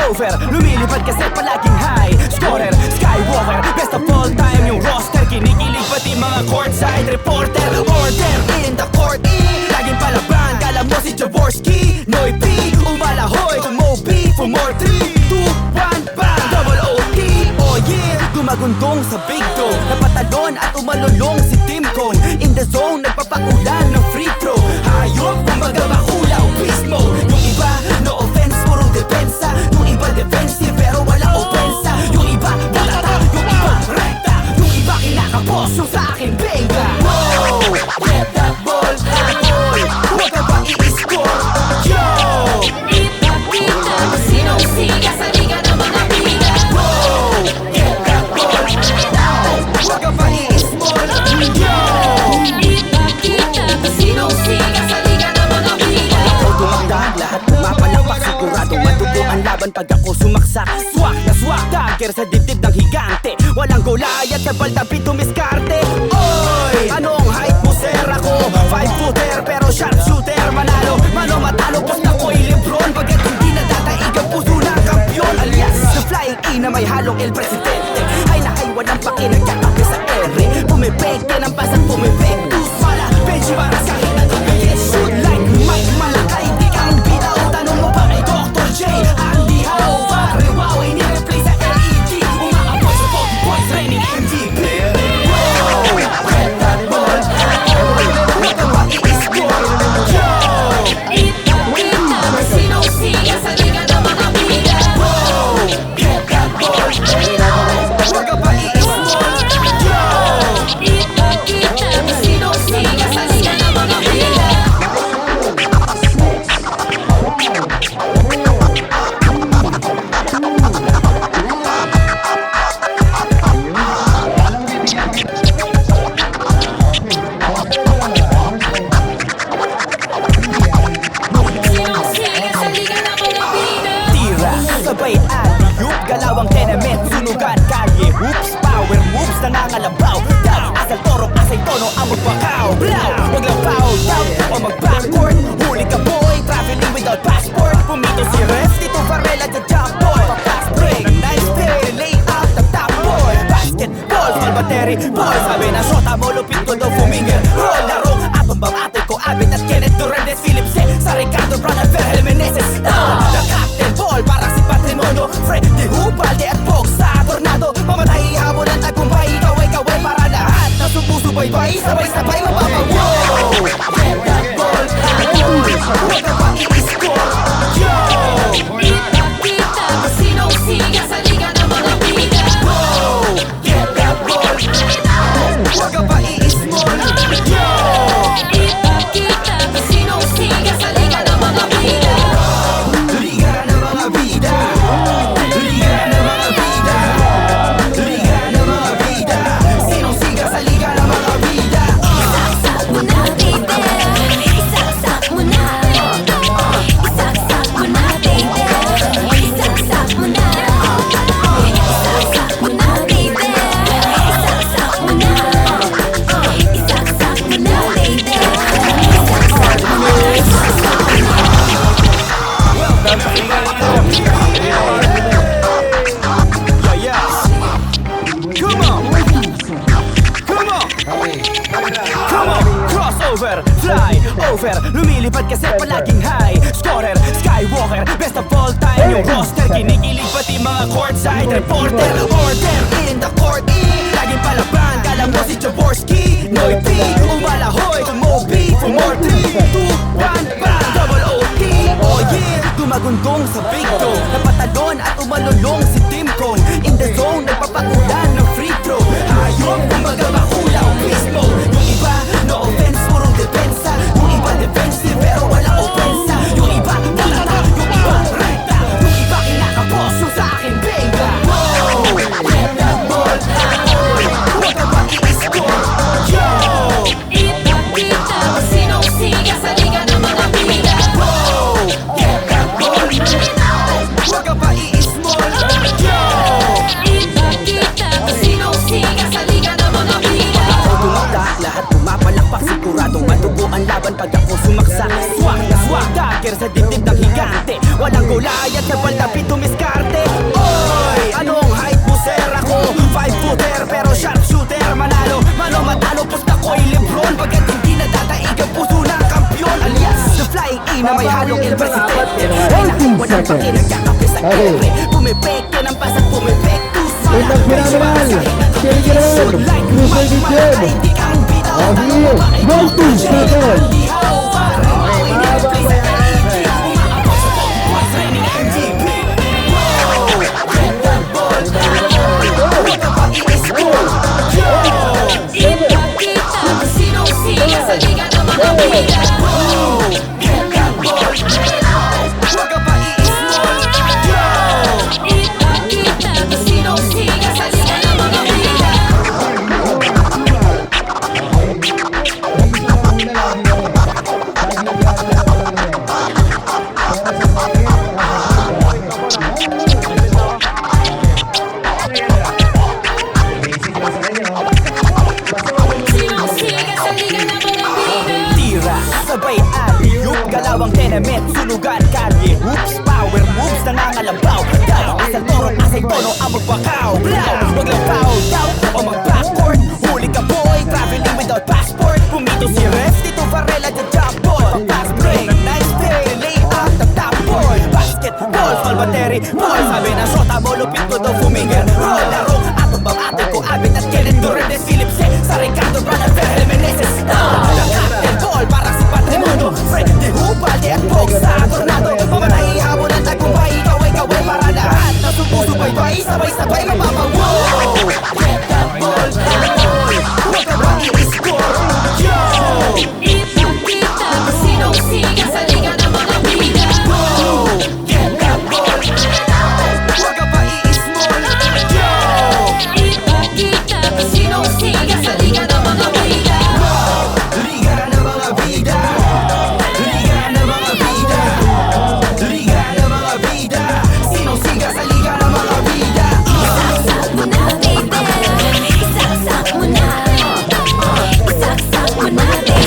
over. Lumilipad kasi palaging high scorer, Skywalker, best of all time yung roster. Kinikilig pati mga courtside reporter. Order in the court, laging palaban. Kala mo si Jaworski, Noy P, umalahoy, tumobi for more 3, 2, 1, bang, double OT. Oh yeah, gumagundong sa big dome, napatalon at umalulong si Team Cone. In the zone, nagpapakulan ng free throw. Hayop, kumbaga makulaw, beast mode. Yung iba, no offense, puro depensa. Yung iba defensive, pero wala ofensa. Yung iba, balata, yung iba, rekta. Yung iba, kinakapos, yung sa akin, benga. Wow, get that ball, habol. Huwag ka ba i-score? Yo! Ipakita mo sinong siga sa liga ng mga bida. Wow, get that ball, habol. Huwag ka ba i-score? Yo! Ipakita mo sinong siga sa liga ng mga bida. Ikaw dumagdag, lahat pumapalakpak. Sigurado madugo ang laban pag ako sumaksak. Swak na swak, dagger sa dibdib ng higante. Walang Goliath sa baldapi tumiskarte. Oy! Anong height mo, sir? Ako 5-footer pero sharpshooter. Manalo, mano matalo, basta ko'y Lebron. Pagkat hindi nadadaig ang puso ng kampyon. Alias, the flying E na may halong El Presidente. Ay na ay walang paki, nagkakape sa ere. Pumipekte ng pasang pumipektus. Mala, bench para sa akin na tumilis. Shoot like Mike Malakay, di kang bitaw. Tanong mo pa kay Dr. J, Andy Howe. Pare wow, ini-replay sa LED. Umaapoy sa 40 points, reigning MVP. Wow, get that ball, huwag ka ba i-score? Yo! Ipakita mo sinong siga sa liga ng mga bida. Wow, get that ball, huwag ka ba i-score? Yo! Ipakita mo sinong siga sa liga ng mga bida. Sinong siga sa liga ng mga bida. Tira, sabay alley-oop, galawang tenement, sunugan, kalye, hoops, power moves, nangangalabaw. Dab, asal torok, asay tono, ang magbakaw. Blow, wag lang foul, down, o mag-backcourt. Huli ka boy, traveling without passport. Pumito si Ref, dito Varela sa jump boy. Fast break, nice play, lay out the top boy. Basketball, fall battery, boy. Sabi na shota mo, lupit ko daw fuminger. Roll laro, atong bang ko, Abit at Kenneth Durandez, Philip C, sa Ricardo Brown at Ferrell Meneses. The captain ball, parang si Patrimonio. Freddy Hubalde at Pog sa Tornado. Mamatay, habulan, tagumpay, kaway-kaway para lahat na sumusubaybay, sabay-sabay mapapawaw. Get that ball, habol, huwag ka ba i-score? Yo! Ipakita mo sinong siga sa liga ng mga bida. Wow, get that ball, huwag ka ba i-score? Yo! Ipakita mo sinong siga sa liga ng mga bida. Liga ng mga bida, liga ng mga bida, liga ng mga bida. Sinong siga sa liga ng mga bida? Isaksak mo na, baby. Isaksak mo na. Isaksak mo na, baby. Isaksak mo na. Isaksak mo na, baby. Isaksak mo na. Isaksak mo na, baby. Isaksak mo na. Yeah, come on, come on, come on. Crossover, fly over. Lumilipad kasi palaging high scorer, Skywalker, best of all time yung roster. Kinikilig pati mga courtside reporter. Order in the court, laging palaban. Kala mo si Jaworski, Noy P, umalahoy, tumobi for more 3, 2, 1, bang, double OT. Oh yeah, gumagundong sa big dome, napatalon at umalulong si Team Cone. In the zone, nagpapakulan ng free throw. Hayop, kumbaga makulaw, beast mode. Yung iba, no offense, puro depensa. Yung iba defensive, pero wala ofensa. Yung iba, balata, yung iba, rekta. Yung iba, kinakapos, yung sa akin, benga. Wow, get that ball, habol, huwag ka ba i-score? Yo! Ipakita mo sinong siga sa liga ng mga bida. Wow, get that ball, huwag ka ba i-score? Yo! Ipakita mo sinong siga sa liga ng mga bida. Ikaw tumata, lahat pumapalakpak. Siguradong madugo ang laban pag ako sumaksak. Swak na swak, dagger sa dibdib ng higante. Walang Goliath sa baldapi tumiskarte. na may halong ilbasite. Ay naku, walang paki nagkakape sa kere. Pumipeke ng pasat, pumipekto sa Phenomenal! Killer! Cruiser DJ! Audio! 1, 2 seconds! Ipakita kung sinong siya sa liga ng mga bida. Ipakita kung sinong siya sa liga ng mga bida. Sinong siya sa liga ng mga bida. Tira, sabay alley-oop, galawang tenement, sunugan, kalye, hoops, power moves, nangangalabaw. Dalawang asal toro, asay tono, ang magbakaw. Blow, wag lang foul down o mag-backcourt. Huli ka boy, traveling without passport. Pumito si Ref, dito Varela the jump ball. Pass break, nice day, lay out the top boy. Basketball, small battery, ball. Sabi na sota mo, lupit ko daw fuminger. Roll, laro, atong bang atin ko, abit at Kellen Torres, Philips, sa Ricardo, Brana, Ferrer, Meneses. Captain ball, para si Patrimonio. Fred de Hubalde at Pog sa Tornado. Pamanay, habon ang tagumpay, kaway-kaway para lahat. Nasubay-bay, sabay-sabay, mapapaw. Get that ball, huwag ka ba i-score? Yo! Ipakita kung sinong siya sa liga ng mga bida. Get that ball, huwag ka ba i-small? Yo! Ipakita kung sinong siya sa liga ng mga bida. Liga ng mga bida, liga ng mga bida, liga ng mga bida. Sinong siga sa liga ng mga bida? Isaksak mo na, baby. Isaksak mo na. Isaksak mo na, baby.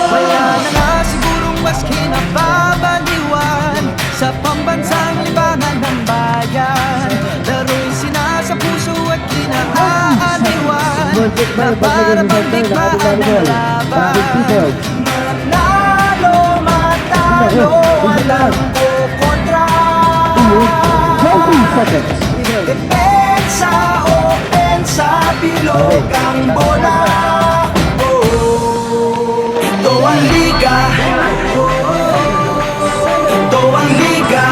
Wala na nga sigurong mas kinapabaliwan sa pambansang libangan ng bayan. Laro'y sinasa puso at kinaaaliwan na para bang digmaan ng laban. Manalo, matalo, walang kukontra. 20 seconds! Depensa, opensa, bilog ang bola. Ito ang liga. Ito ang liga.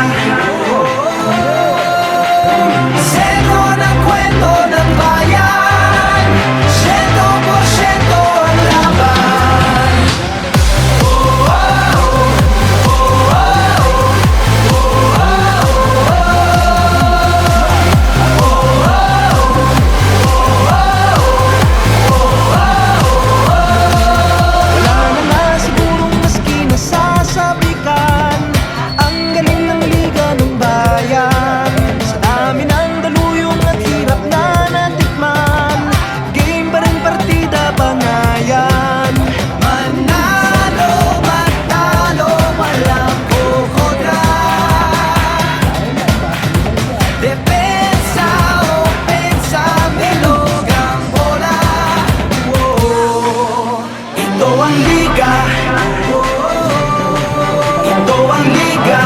Sentro ng kwento ng bayan. 100% ang laban. Wala na nga sigurong maski nasasabikan ang galing ng liga ng bayan. Sa dami ng daluyong at hirap na natikman, game pa rin partida bangayan. Manalo, matalo, walang kukontra. Depensa, opensa, bilog ang bola. Ito ang liga. Ito ang liga.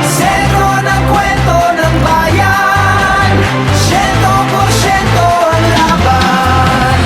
Sentro ng kwento ng bayan. 100% ang laban.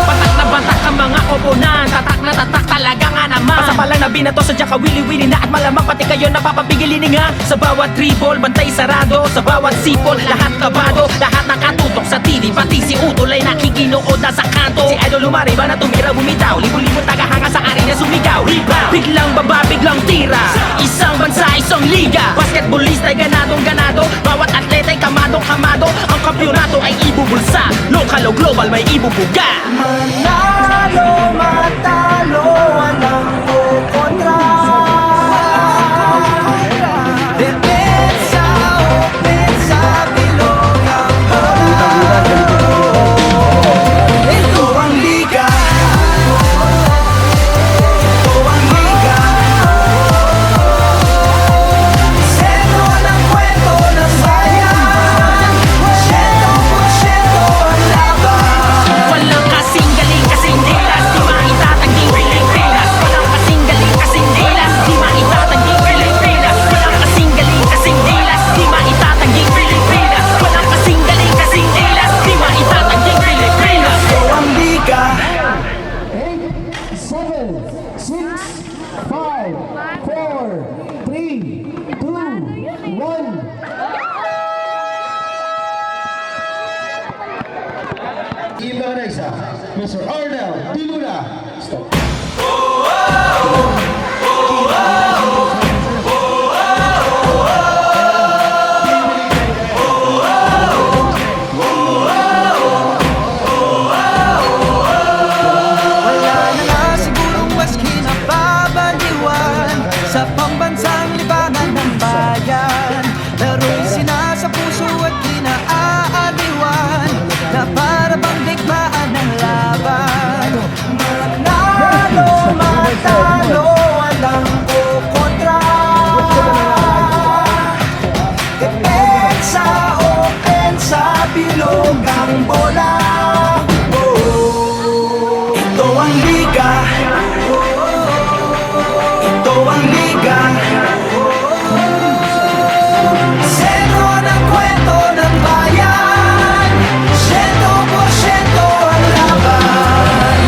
Batak na batak ang mga oponan. Tatak na tatak talaga nga naman. Pasapalang na binato sa Jaka wili-wili na. At malamang pati kayo napapapigilin nga. Sa bawat dribble, bantay sarado. Sa bawat sipol, lahat kabado. Lahat nakatutok sa TV. Pati si Utol ay nakikinood na sa kanto. Si Idol lumariba na tumira bumitaw. Libo-libo tagahanga sa arena sumigaw. Rebound, biglang baba, biglang tira. Isang bansa, isang liga. Basketballista ay ganadong ganado. Bawat atleta ay kamadong kamado. Ang kampyonato ay ibubulsa. Local o global may ibubuga. Manalo, matalo, walang kukontra. Iba na isa, Mr. Arnel Di Luna. Stop. Wala na nga sigurong mas kinababaliwan sa pambansang libangan ng bayan. Laro'y sinasa puso at kinaaaliwan na para bang digmaan ng laban. Manalo, matalo, walang kukontra. Depensa, opensa, bilog ang bola. Ito ang liga. Ito ang liga. Sentro ng kwento ng bayan. 100% ang laban.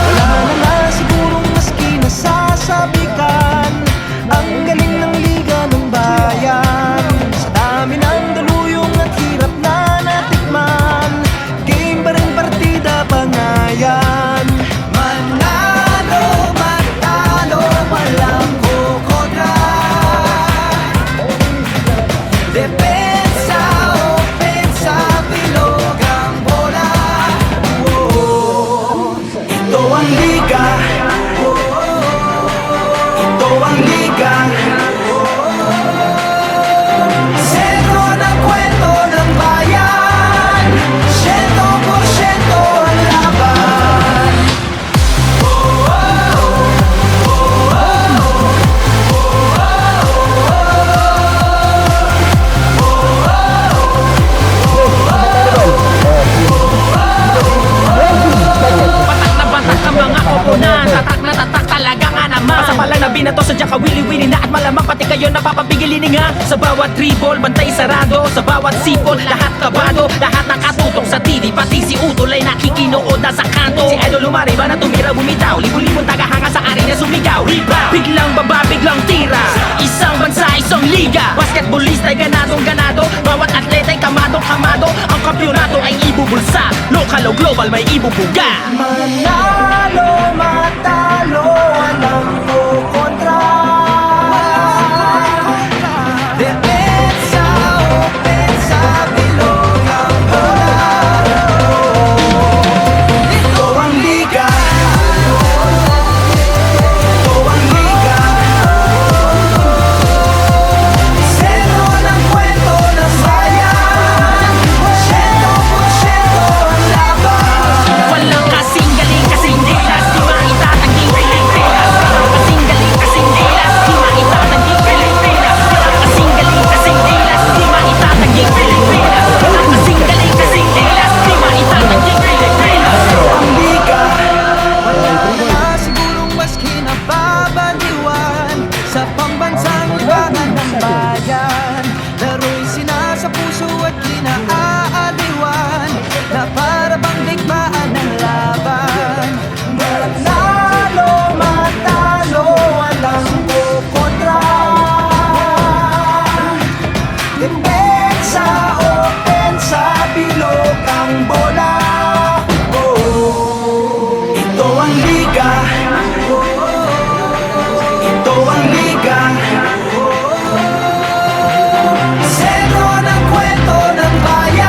Wala na nga sigurong maski nasasabikan ang galing ng liga ng bayan. Sa dami ng daluyong at hirap na natikman, game pa rin partida pangayan. Manalo, matalo, walang kukontra. Depensa, opensa, bilog ang bola. Ito ang liga. Ito ang liga. Sentro ng kwento ng bayan. 100% ang laban. Patak na patak ang mga koponan. Tatak na tatak talaga nga naman. Pasapalang na binato sa Jaka wili-wili na at malamang pati kayo napapapigilin nga. Sa bawat dribble, bantay sarado. Sa bawat sipol, lahat kabado. Lahat nakatutok sa TV, pati si Utol ay nakikinood na sa kanto. Si Idol lumariba na tumira bumitaw. Libo-libong tagahanga sa arena sumigaw. Rebound, biglang baba, biglang tira. Isang bansa, isang liga. Basketballista ay ganadong ganado. Bawat atleta ay kamadong kamado. Ang kampyonato ay ibubulsa. Local o global may ibubuga. Manalo, matalo, walang kukontra. Depensa, opensa, bilog ang bola. Ito ang liga. Ito ang liga. Sentro ng kwento ng bayan. 100% ang laban. Walang kasing galing, kasing dilas. Di maitatanging Pilipinas. Walang kasing galing, kasing dilas. Di maitatanging Pilipinas. Walang kasing galing, kasing dilas. Di maitatanging Pilipinas. Walang kasing galing, kasing dilas. Di maitatanging Pilipinas. Ang liga. Wala na sigurong mas kinababaliwan sa pambansang libangan ng bayan. Laro'y sinasa puso at kinaaaliwan na para bang digmaan ng laban. Manalo, matalo, walang kukontra. Depensa, opensa, bilog ang bola. Ito ang liga. Ito ang liga. Sentro ng kwento ng bayan.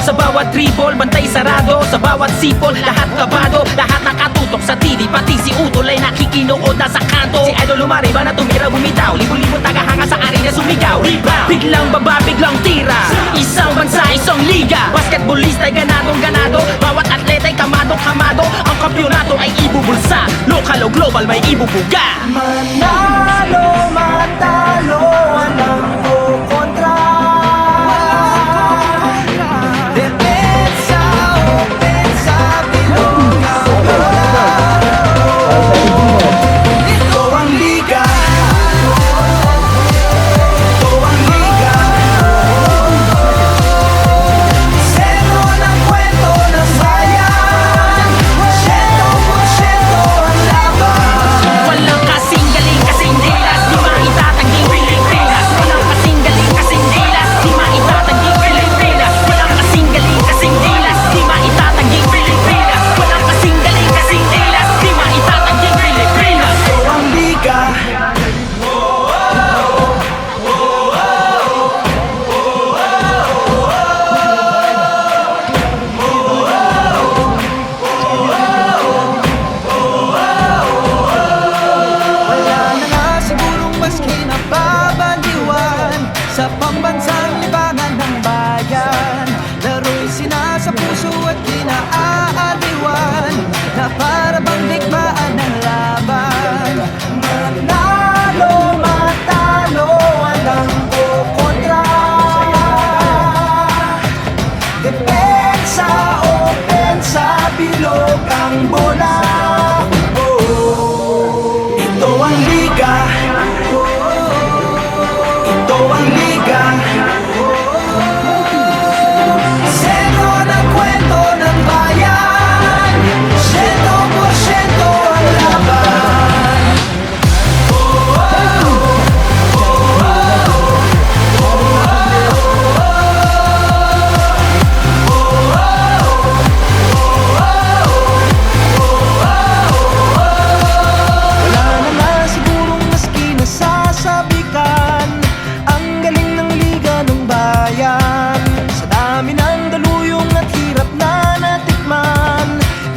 Sa bawat dribble, bantay sarado. Sa bawat sipol, lahat kabado. Lahat nakatutok sa TV, pati si Utol ay nakikinood na sa kanto. Si Idol lumariba na tumira bumitaw. Libo-libo tagahanga sa arena sumigaw. Biglang baba, biglang tira. Isang bansa, isang liga. Basketballista ay ganadong ganado. Bawat atleta ay kamadong kamado. Ang kampyonato ay ibubulsa. Lokal o global may ibubuga. Manalo, matalo, walang kukontra. Depensa, opensa, bilog ang bola. Ito ang liga. Ito ang liga. Sentro ng kwento ng bayan. 100% ang laban. Walang kasing galing, kasing dilas. Di maitatanging Pilipinas. Walang kasing galing, kasing dilas. Di maitatanging Pilipinas. Walang kasing galing, kasing dilas. Di maitatanging Pilipinas. Walang kasing galing, kasing dilas. Di maitatanging Pilipinas. Ito ang liga. Wala na nga sigurong mas kinababaliwan sa pambansang libangan ng bayan. Laro'y sinasa puso at dinaaaliwan na para bang digmaan ng laban. Manalo, matalo, walang kukontra. Depensa, opensa, bilog ang bola. Ito ang liga. Ito ang liga. Sentro ng kwento ng bayan. 100% ang laban. Wala na nga sigurong maski nasasabikan ang galing ng liga ng bayan. Sa dami ng daluyong at hirap na natikman,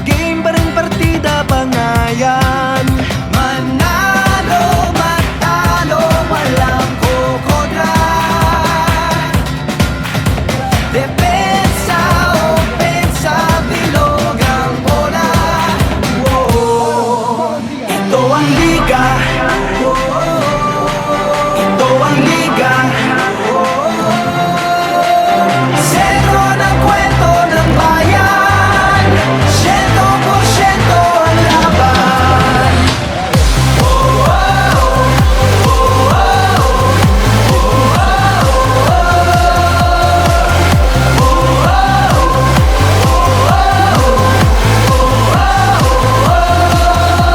game pa rin partida pangayan. Manalo, matalo, walang kukontra. Depensa, opensa, bilog ang bola. Ito ang liga. Ito ang liga. Sentro ng kwento ng bayan. 100% ang laban.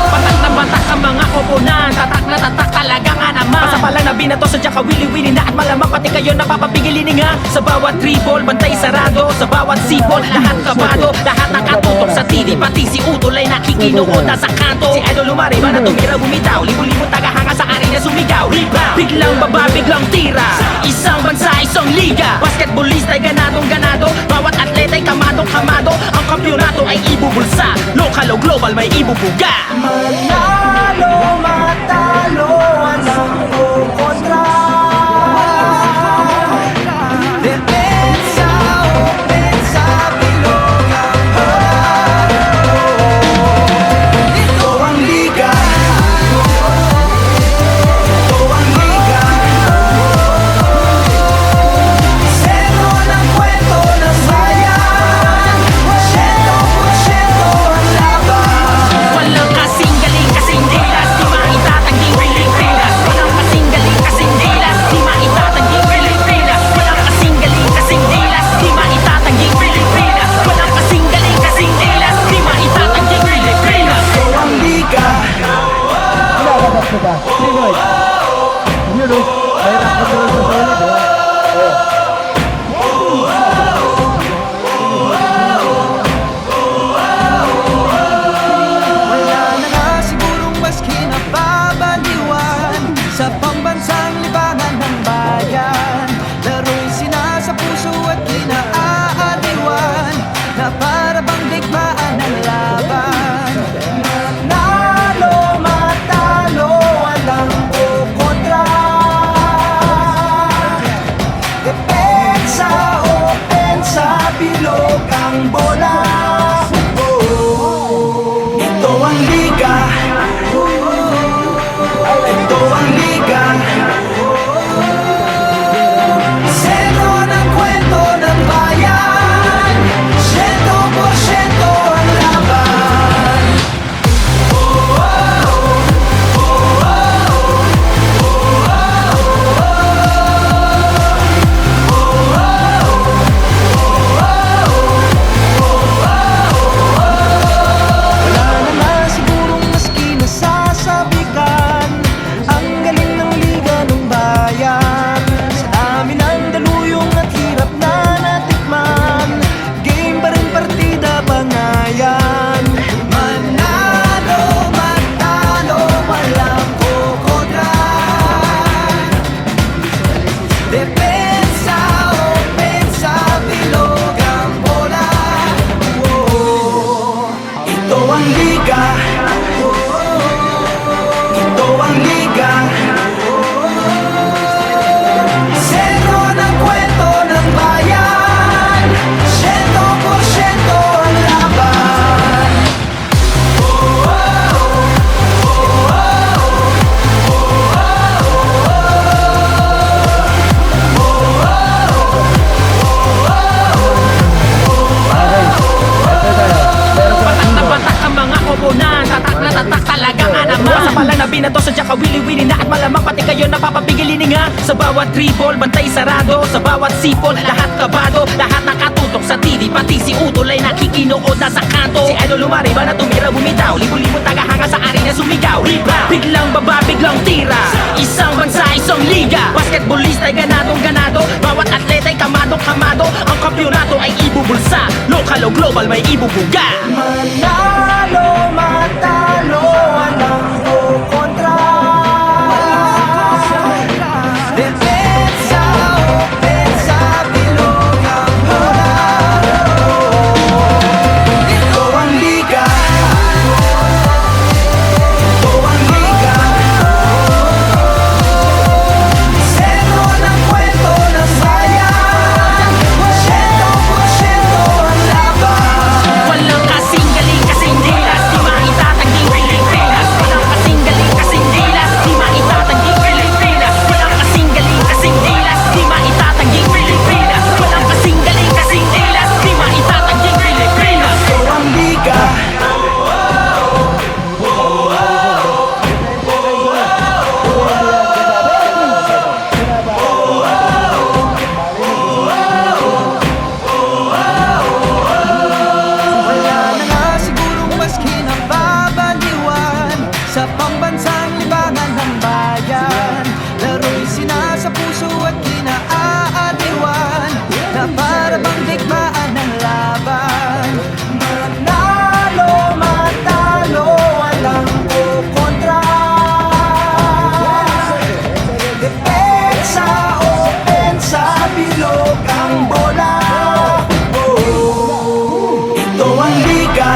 Patak na batak ang mga koponan. Tatak na tatak talaga nga naman. Pasapalang na binato sa Jaka wili-wili na. At malamang pati kayo napapapigilin nga. Sa bawat dribble, bantay sarado. Sa bawat sipol, lahat kabado. Lahat nakatutok sa TV, pati si Utol ay nakikinood na sa kanto. Si Idol lumariba na tumira bumitaw. Libo-libo tagahanga sa arena sumigaw. Biglang baba, biglang tira. Isang bansa, isang liga. Basketballista ay ganadong ganado. Bawat atleta ay kamadong kamado. Ang kampyonato ay ibubulsa. Lokal o global may ibubuga. Manalo, matalo, walang kukontra. Depensa, opensa, bilog ang bola. Ito ang liga. Ito ang liga. Sentro ng kwento ng bayan. 100% ang laban. Walang kasing galing, kasing tatak na tatak talaga nga naman. Basta palang nabinato sa Jaka Willy na at malamang pati kayo napapapigilin nga. Sa bawat dribble, bantay sarado. Sa bawat sipol, lahat kabado. Lahat nakatutok sa TV, pati si Utol ay nakikinood na sa kanto. Si Idol lumari ba na tumira bumitaw, libo-libo tagahanga sa arena sumigaw. Rebound, biglang baba, biglang tira. Isang bansa, isang liga. Basketballista ay ganadong ganado. Bawat atleta ay kamadong kamado. Ang kampyonato ay ibubulsa. Local o global may ibubuga. Manalo, matalo, walang kukontra. Depensa, opensa, bilog ang bola. Ito ang liga. Ito ang liga. Sentro ng kwento ng bayan. 100% ang laban. Walang kasing galing, kasing dilas. Di maitatanging Pilipinas. Walang kasing galing, kasing dilas. Di maitatanging Pilipinas. Walang kasing galing, kasing dilas. Di maitatanging Pilipinas. Walang kasing galing, kasing dilas. Di maitatanging Pilipinas. Ito ang liga. Wala na nga sigurong mas kinababaliwan sa pambansang libangan ng bayan. Laro'y sinasa puso at kinaaaliwan na para bang digmaan ng laban. Manalo, matalo, walang kukontra. Depensa, opensa, bilog ang bola. Ito ang liga.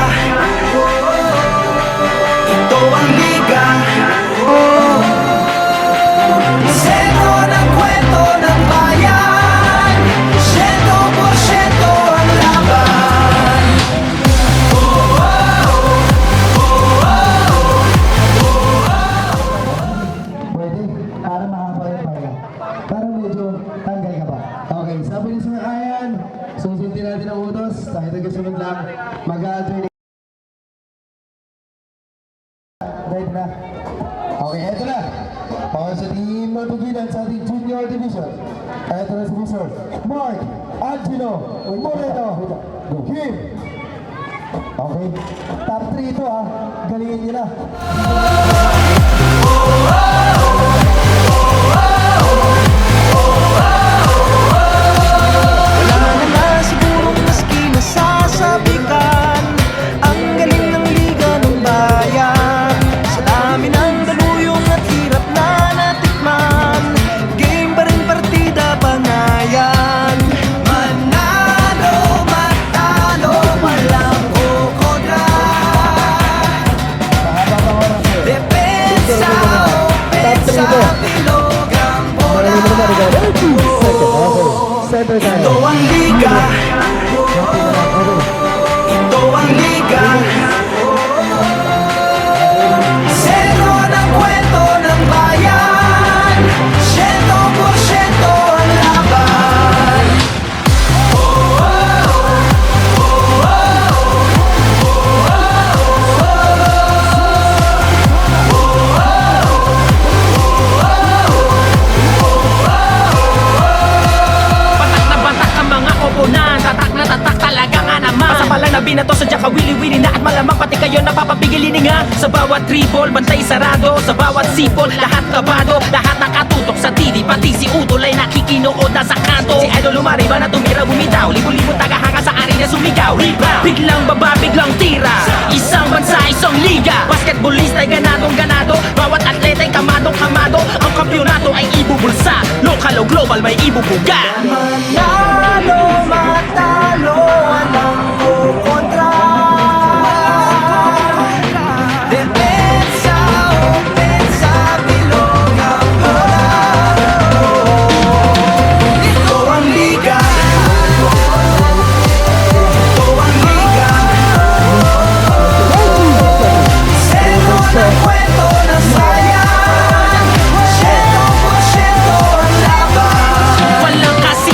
Ito ang liga. Sentro ng kwento ng bayan. 100% ang laban. Pwede, para mahaba yung pahinga. Parang medyo tanggal ka pa. Okay, sabi ni Sir Ayan, susundin natin ang utos. Kahit nagkasunod lang, mag-a-alternate. Right na. Okay, eto na. Para sa team matugilan sa ating junior division. Eto na si Mr. Mark Angelo Moreno. Kim. Okay, top 3 ito ah. Galingin nyo na. Wala na nga sigurong maski nasasabikan ang galing ng liga ng bayan. Sa dami ng daluyong at hirap na natikman, game pa rin partida bangayan. Manalo, matalo, walang kukontra. Depensa, opensa, bilog ang bola. Center tayo. Ito ang liga. Ito ang liga. Sentro ng kwento ng bayan. 100% ang laban. Batak na batak ang mga oponan. Tatak na tatak talaga nga naman. Basta palang nabinato sa Jaka Willy na at malamang pati kayo napapapigilin nga. Sa bawat dribble, bantay sarado. Sa bawat sipol, lahat kabado. Lahat nakatutok sa TV, pati si Utol ay nakikinood na sa kanto. Si Idol lumari ba na tumira bumitaw, libo-libo tagahanga sa arena sumigaw. Rebound, biglang baba, biglang tira. Isang bansa, isang liga. Basketballista ay ganadong ganado. Bawat atleta ay kamadong kamado. Ang kampyonato ay ibubulsa. Local o global may ibubuga. Manalo, matalo, walang kukontra. Depensa, opensa, bilog ang bola. Ito ang liga. Ito ang liga. Sentro ng kwento ng bayan. 100% ang laban. Walang kasi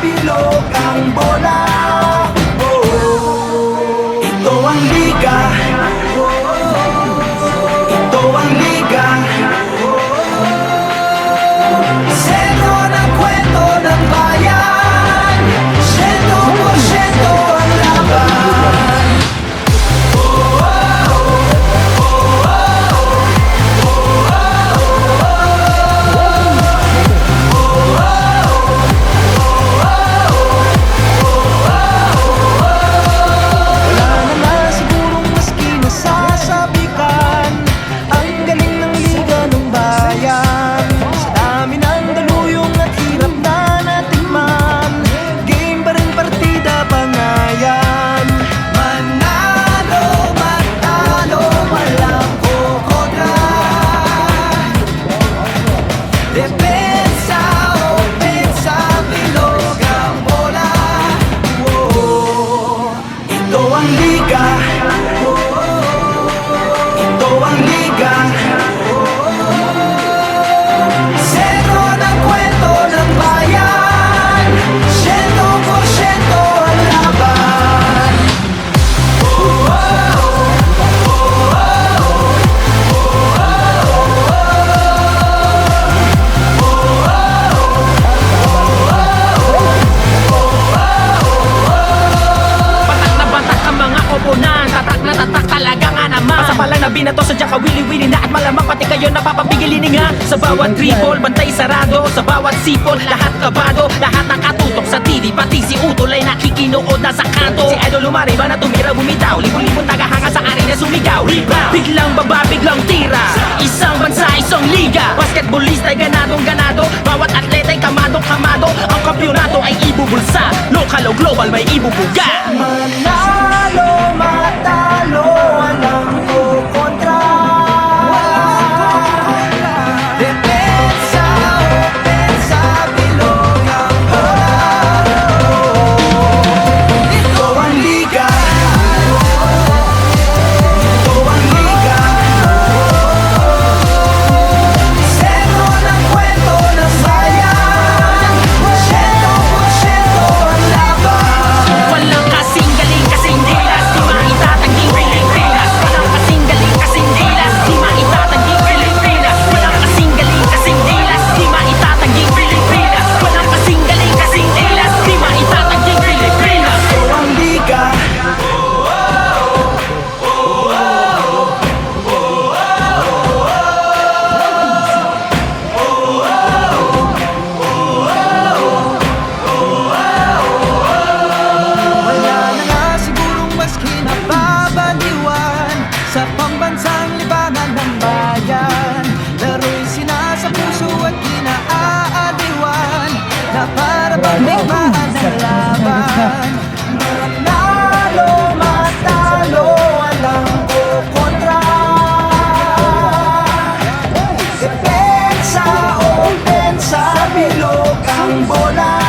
bilog ang bola. Ito ang liga. Ito ang liga. Sentro ng kwento ng bayan. 100% ang laban. Wala na nga sigurong maski nasasabikan ang galing ng liga ng bayan. Sa dami ng daluyong at hirap na natikman, game pa rin partida pangayan. Manalo, matalo, walang kukontra. Depensa, opensa, bilog ang bola. Ito ang liga. Ito ang liga. Sentro ng kwento ng bayan. 100% ang laban. Patak na batak ang mga oponan, tatak na tatak talaga nga naman. Pasapalang na binato sa Jaka wili-wili na at malamang pati kayo napapapigilin nga. Sa bawat dribble, bantay sarado. Sa bawat sipol, lahat kabado. Lahat nakatutok sa TV, pati si Utol ay nakikinood na sa kanto. Si Idol lumariba na tumira bumitaw, libon-libon tagahanga sa arena sumigaw. Rebound, biglang baba, biglang tira. Isang bansa, isang liga. Basketballista ay ganadong ganado. Bawat atleta ay kamadong kamado. Ang kampyonato ay ibubulsa. Lokal o global may ibubuga. Manalo, matalo, walang kukontra. Depensa, opensa, bilog ang bola. Ito ang liga. Ito ang liga. Sentro ng kwento ng bayan. 100% ang laban. Walang kasing galing, kasing dilas, di maitatanging Pilipinas. Walang kasing galing, kasing dilas, di maitatanging Pilipinas. Walang kasing galing, kasing dilas, di maitatanging Pilipinas. Walang kasing galing, kasing dilas, di maitatanging Pilipinas. Ito ang liga. Wala na nga sigurong mas kinapabaliwan sa pambansang libangan ng bayan. Laro'y sinasa puso at kinaaaliwan na para bang bigmaan ng laban. Manalo, matalo, walang kukontra. Depensa, opensa, bilog ang bola.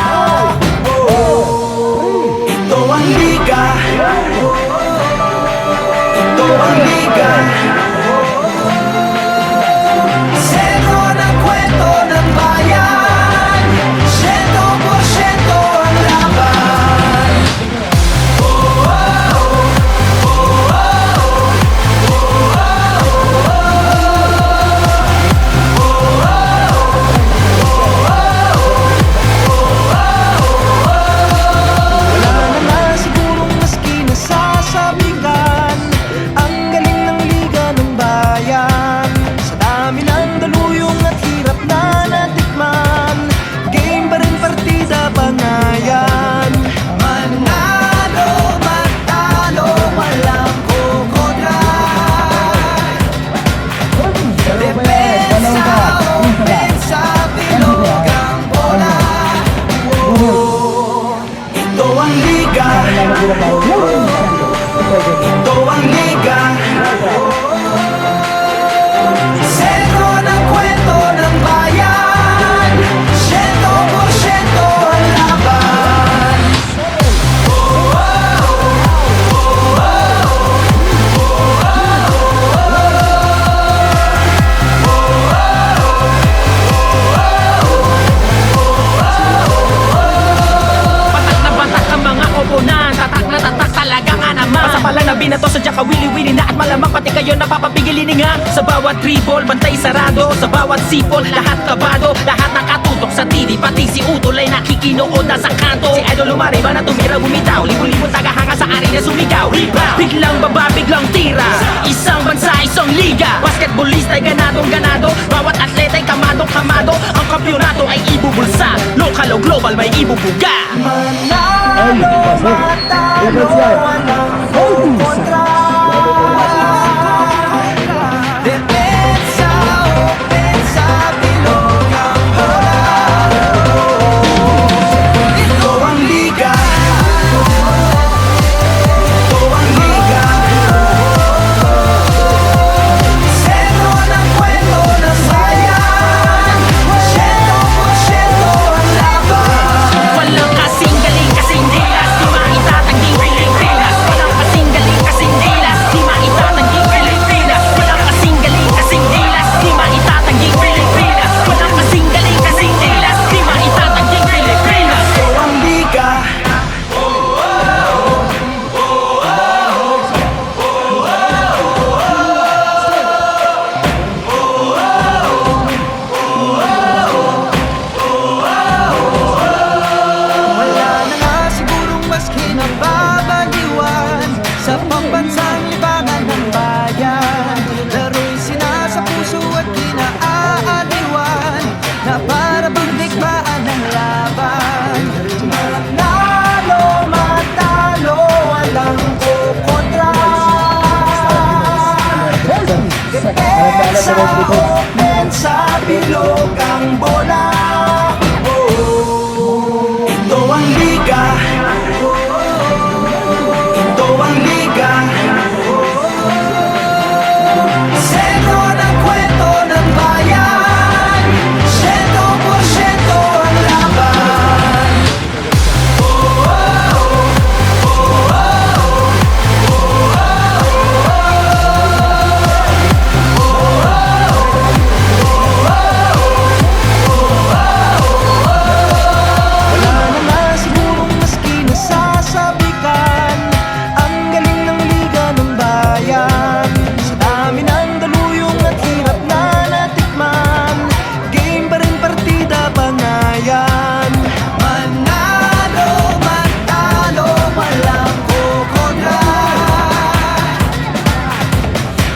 Ito ang liga. Ito ang liga. Sentro ng kwento ng bayan. 100% ang laban. kayo napapapigil hininga. Sa bawat dribble, bantay sarado. Sa bawat sipol, lahat kabado. Lahat nakatutok sa TV, pati si Utol ay nakikinood na sa kanto. Si Idol lumariba na tumira bumitaw, libo-libo tagahanga sa arena sumigaw. Rebound, biglang baba, biglang tira. Isang bansa, isang liga. Basketballista ay ganadong ganado. Bawat atleta ay kamadong kamado. Ang kampyonato ay ibubulsa. Local o global may ibubuga. Manalo, matalo, walang kontra. Depensa, opensa, bilog ang bola. Ito ang liga. Ito ang liga. Sentro ng kwento ng bayan. 100% ang laban. Walang kasing galing, kasing dilas. Di maitatanging Pilipinas. Walang kasing galing, kasing dilas. Di maitatanging Pilipinas. Walang kasing galing, kasing dilas. Di maitatanging Pilipinas. Walang kasing galing, kasing dilas. Di maitatanging Pilipinas. Ito ang liga. Wala na nga sigurong mas kinababaliwan sa pambansang libangan ng bayan. Laro'y sinasa puso at kinaaaliwan na para bang digmaan ng laban. Manalo, matalo, walang kukontra. Depensa, opensa, bilog ang bola. Ito ang liga. Ito ang liga. Sentro ng kwento ng bayan. 100% ang laban. Wala na nga sigurong maski nasasabikan ang galing ng liga ng bayan. Sa dami ng daluyong at hirap na natikman, game pa rin partida bangayan. Manalo, matalo, walang kukontra.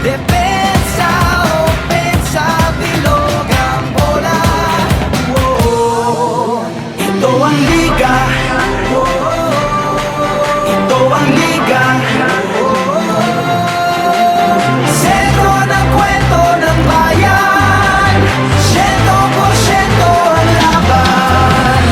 Depensa, opensa, bilog ang bola. Ito ang liga. Ito ang liga. Sentro ng kwento ng bayan. 100% ang laban.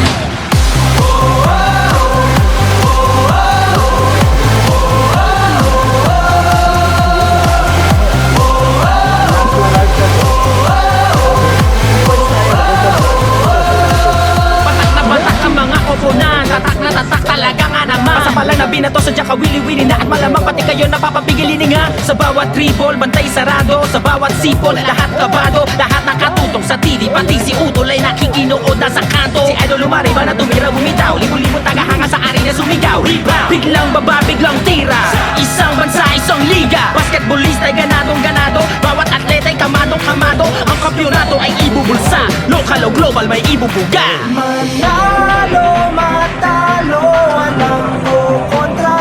Patak na patak ang mga oponan. Tatak na tatak talaga nga naman. Masapalang na binato sa Jaka wili-wili na. At malamang pati kayo napapapigil hininga. Sa bawat dribble, bantay sarado. Sa bawat sipol, lahat kabado. Lahat nakatutok sa TV, pati si Utol ay nakikinood na sa kanto. Si Idol lumariba na tumira bumitaw, libo-libo tagahanga sa arena sumigaw. Rebound, biglang baba, biglang tira. Isang bansa, isang liga. Basketballista ay ganadong ganado. Bawat atleta ay kamadong kamado. Ang kampyonato ay ibubulsa. Local o global may ibubuga. Manalo, matalo, walang kukontra.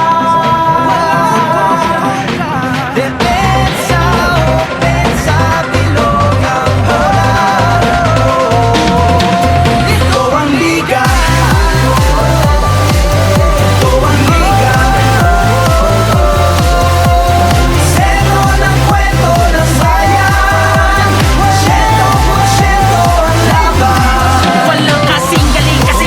Depensa, opensa, bilog ang bola. Ito ang liga. Ito ang liga. Sentro ng kwento ng bayan. 100% ang laban. Walang kasing galing, kasing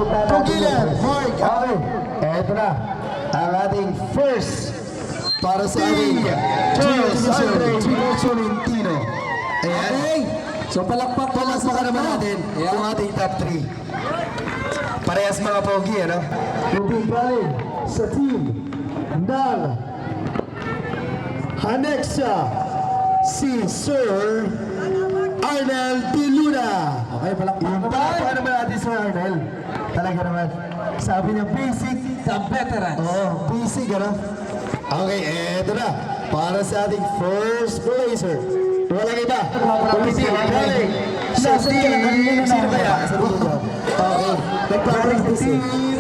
Tugilan, Mark. Okay, eto na. Ang ating first para sa ating Charles Andre Tolentino. Ayan. So palakpak naman natin yung ating top 3. Parehas mga pogi, ano? Hindi galing sa team ng Hanexa, si Sir Arnel De Luna. Okay, palakpakan naman natin Sir Arnel. Talaga naman. Sabi niya basic. The veterans. Oh, basic, ano? Okay, eto na. Para sa ating first blazer. Walang iba. Basic, galing. Sa team. Sino kaya? Sa team niyo. Okay. Nagpa-practice.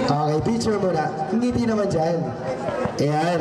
Okay, picture muna. Ngiti naman dyan. Ayan.